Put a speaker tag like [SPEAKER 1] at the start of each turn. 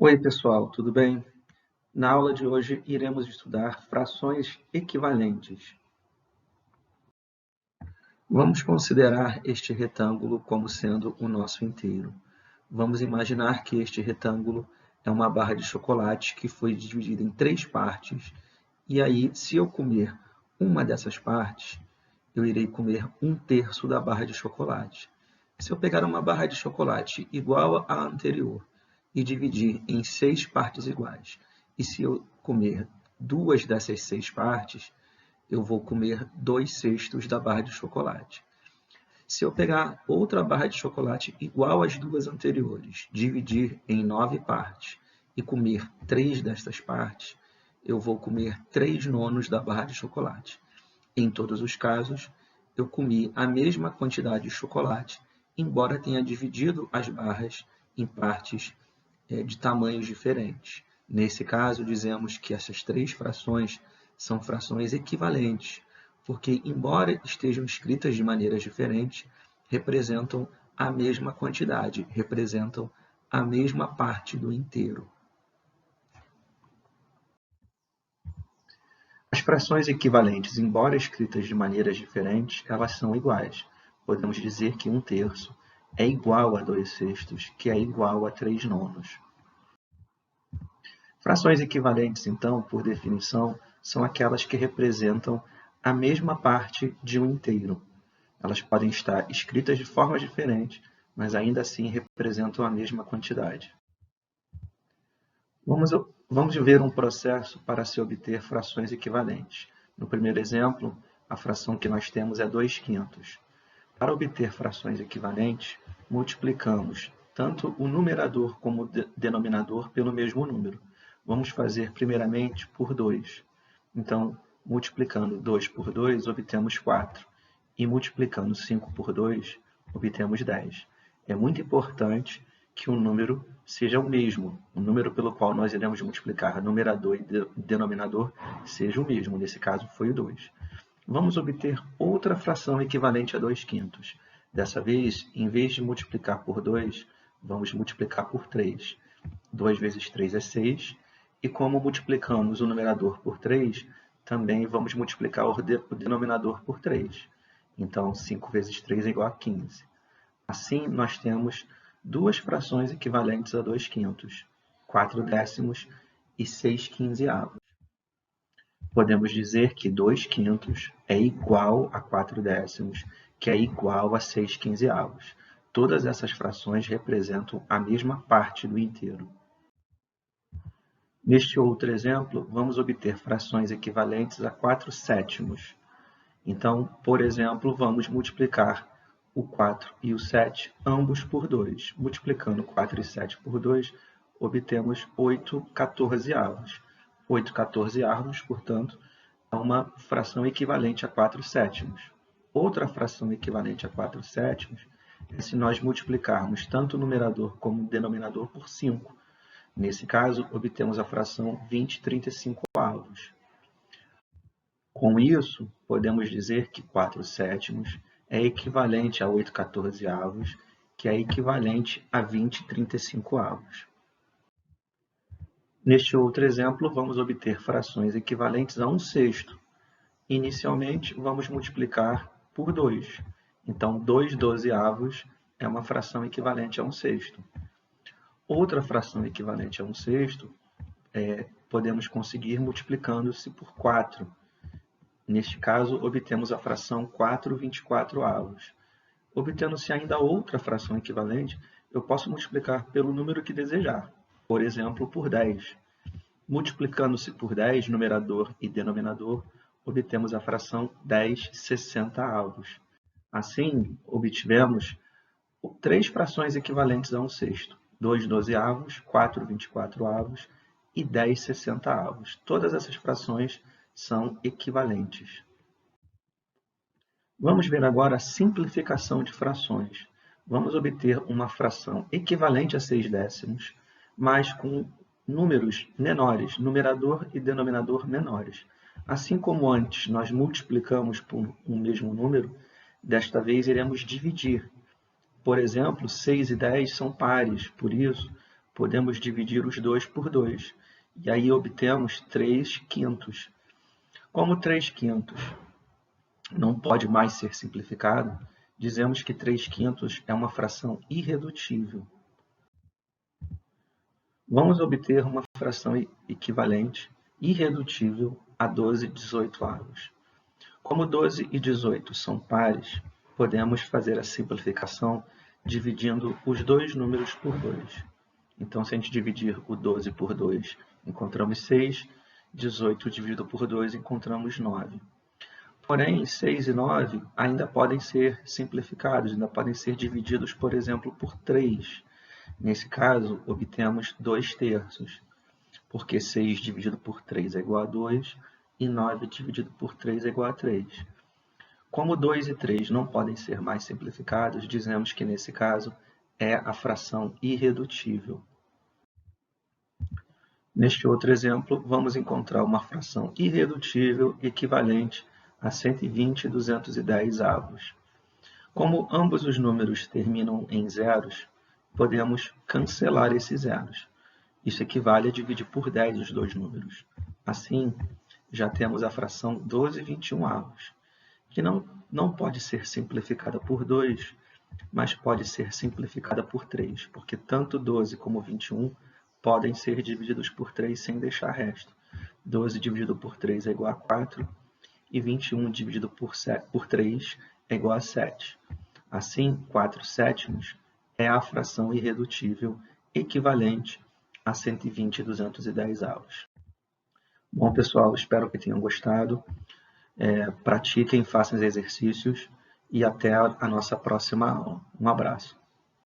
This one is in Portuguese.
[SPEAKER 1] Oi, pessoal, tudo bem? Na aula de hoje, iremos estudar frações equivalentes. Vamos considerar este retângulo como sendo o nosso inteiro. Vamos imaginar que este retângulo é uma barra de chocolate que foi dividida em 3 partes, e aí, se eu comer uma dessas partes, eu irei comer 1/3 da barra de chocolate. Se eu pegar uma barra de chocolate igual à anterior e dividir em 6 partes iguais, e se eu comer 2 dessas 6 partes, eu vou comer 2/6 da barra de chocolate. Se eu pegar outra barra de chocolate igual às 2 anteriores, dividir em 9 partes e comer 3 destas partes, eu vou comer 3/9 da barra de chocolate. Em todos os casos, eu comi a mesma quantidade de chocolate, embora tenha dividido as barras em partes de tamanhos diferentes. Nesse caso, dizemos que essas 3 frações são frações equivalentes, porque, embora estejam escritas de maneiras diferentes, representam a mesma quantidade, representam a mesma parte do inteiro. As frações equivalentes, embora escritas de maneiras diferentes, elas são iguais. Podemos dizer que 1/3 é igual a 2/6, que é igual a 3/9. Frações equivalentes, então, por definição, são aquelas que representam a mesma parte de um inteiro. Elas podem estar escritas de formas diferentes, mas ainda assim representam a mesma quantidade. Vamos ver um processo para se obter frações equivalentes. No primeiro exemplo, a fração que nós temos é 2/5. Para obter frações equivalentes, multiplicamos tanto o numerador como o denominador pelo mesmo número. Vamos fazer primeiramente por 2. Então, multiplicando 2 por 2, obtemos 4. E multiplicando 5 por 2, obtemos 10. É muito importante que o número seja o mesmo. O número pelo qual nós iremos multiplicar numerador e denominador seja o mesmo. Nesse caso, foi o 2. Vamos obter outra fração equivalente a 2/5. Dessa vez, em vez de multiplicar por 2, vamos multiplicar por 3. 2 vezes 3 é 6. E como multiplicamos o numerador por 3, também vamos multiplicar o denominador por 3. Então, 5 vezes 3 é igual a 15. Assim, nós temos duas frações equivalentes a 2/5, 4/10 e 6/15. Podemos dizer que 2/5 é igual a 4/10, que é igual a 6/15. Todas essas frações representam a mesma parte do inteiro. Neste outro exemplo, vamos obter frações equivalentes a 4/7. Então, por exemplo, vamos multiplicar o 4 e o 7, ambos por 2. Multiplicando 4 e 7 por 2, obtemos 8/14. 8/14, portanto, é uma fração equivalente a 4/7. Outra fração equivalente a 4/7 é se nós multiplicarmos tanto o numerador como o denominador por 5. Nesse caso, obtemos a fração 20/35. Com isso, podemos dizer que 4/7 é equivalente a 8/14, que é equivalente a 20/35. Neste outro exemplo, vamos obter frações equivalentes a 1/6. Inicialmente, vamos multiplicar por 2. Então, 2/12 é uma fração equivalente a 1/6. Outra fração equivalente a 1/6 podemos conseguir multiplicando-se por 4. Neste caso, obtemos a fração 4/24. Obtendo-se ainda outra fração equivalente, eu posso multiplicar pelo número que desejar, por exemplo, por 10. Multiplicando-se por 10, numerador e denominador, obtemos a fração 10/60. Assim, obtivemos 3 frações equivalentes a 1/6, 2/12, 4/24 e 10/60. Todas essas frações são equivalentes. Vamos ver agora a simplificação de frações. Vamos obter uma fração equivalente a 6/10, mas com números menores, numerador e denominador menores. Assim como antes nós multiplicamos por um mesmo número, desta vez iremos dividir. Por exemplo, 6 e 10 são pares, por isso podemos dividir os 2 por 2, e aí obtemos 3/5. Como 3/5 não pode mais ser simplificado, dizemos que 3/5 é uma fração irredutível. Vamos obter uma fração equivalente irredutível a 12/18. Como 12 e 18 são pares, podemos fazer a simplificação dividindo os dois números por 2. Então, se a gente dividir o 12 por 2, encontramos 6. 18 dividido por 2, encontramos 9. Porém, 6 e 9 ainda podem ser simplificados, ainda podem ser divididos, por exemplo, por 3. Nesse caso, obtemos 2/3, porque 6 dividido por 3 é igual a 2 e 9 dividido por 3 é igual a 3. Como 2 e 3 não podem ser mais simplificados, dizemos que nesse caso é a fração irredutível. Neste outro exemplo, vamos encontrar uma fração irredutível equivalente a 120/210 avos. Como ambos os números terminam em zeros, podemos cancelar esses zeros. Isso equivale a dividir por 10 os dois números. Assim, já temos a fração 12/21 avos, que não pode ser simplificada por 2, mas pode ser simplificada por 3, porque tanto 12 como 21 podem ser divididos por 3 sem deixar resto. 12 dividido por 3 é igual a 4, e 21 dividido por 3 é igual a 7. Assim, 4/7 é a fração irredutível equivalente a 120/210 avos. Bom, pessoal, espero que tenham gostado. Pratiquem, façam os exercícios e até a nossa próxima aula. Um abraço.